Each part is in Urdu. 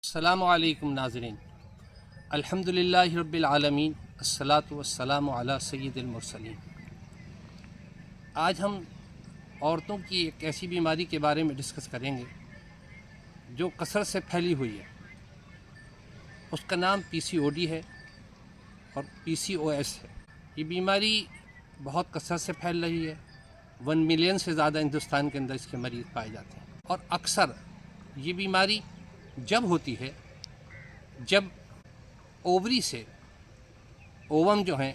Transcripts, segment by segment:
السلام علیکم ناظرین، الحمدللہ رب العالمین، الصلاۃ والسلام علی سید المرسلین۔ آج ہم عورتوں کی ایک ایسی بیماری کے بارے میں ڈسکس کریں گے جو کثرت سے پھیلی ہوئی ہے۔ اس کا نام PCOD ہے اور PCOS ہے۔ یہ بیماری بہت کثرت سے پھیل رہی ہے۔ 1 ملین سے زیادہ ہندوستان کے اندر اس کے مریض پائے جاتے ہیں، اور اکثر یہ بیماری جب ہوتی ہے جب اووری سے اووم جو ہیں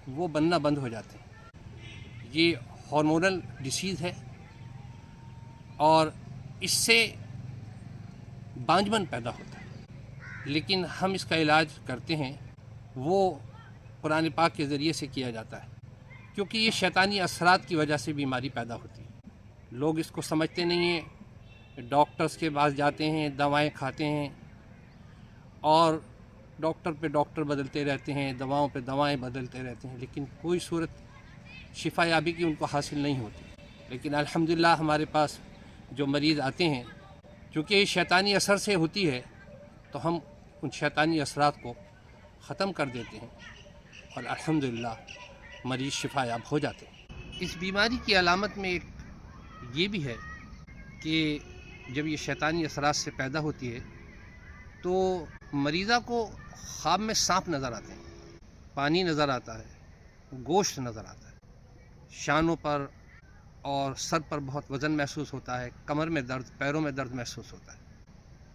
وہ بننا بند ہو جاتے ہیں۔ یہ ہارمونل ڈیسیز ہے اور اس سے بانجھپن پیدا ہوتا ہے، لیکن ہم اس کا علاج کرتے ہیں وہ قرآن پاک کے ذریعے سے کیا جاتا ہے، کیونکہ یہ شیطانی اثرات کی وجہ سے بیماری پیدا ہوتی ہے۔ لوگ اس کو سمجھتے نہیں ہیں، ڈاکٹرز کے پاس جاتے ہیں، دوائیں کھاتے ہیں اور ڈاکٹر پہ ڈاکٹر بدلتے رہتے ہیں، دواؤں پہ دوائیں بدلتے رہتے ہیں، لیکن کوئی صورت شفا یابی کی ان کو حاصل نہیں ہوتی۔ لیکن الحمدللہ ہمارے پاس جو مریض آتے ہیں، چونکہ یہ شیطانی اثر سے ہوتی ہے تو ہم ان شیطانی اثرات کو ختم کر دیتے ہیں اور الحمدللہ مریض شفا یاب ہو جاتے ہیں۔ اس بیماری کی علامت میں ایک یہ بھی ہے کہ جب یہ شیطانی اثرات سے پیدا ہوتی ہے تو مریضہ کو خواب میں سانپ نظر آتے ہیں، پانی نظر آتا ہے، گوشت نظر آتا ہے، شانوں پر اور سر پر بہت وزن محسوس ہوتا ہے، کمر میں درد، پیروں میں درد محسوس ہوتا ہے۔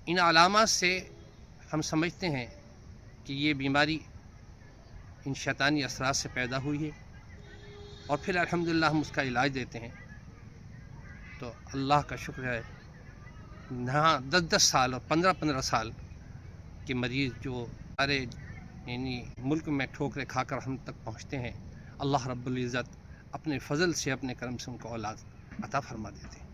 ان علامات سے ہم سمجھتے ہیں کہ یہ بیماری ان شیطانی اثرات سے پیدا ہوئی ہے، اور پھر الحمدللہ ہم اس کا علاج دیتے ہیں۔ تو اللہ کا شکر ہے، 10 سال اور 15 سال کے مریض جو سارے یعنی ملک میں ٹھوکریں کھا کر ہم تک پہنچتے ہیں، اللہ رب العزت اپنے فضل سے، اپنے کرم سے ان کو اولاد عطا فرما دیتے ہیں۔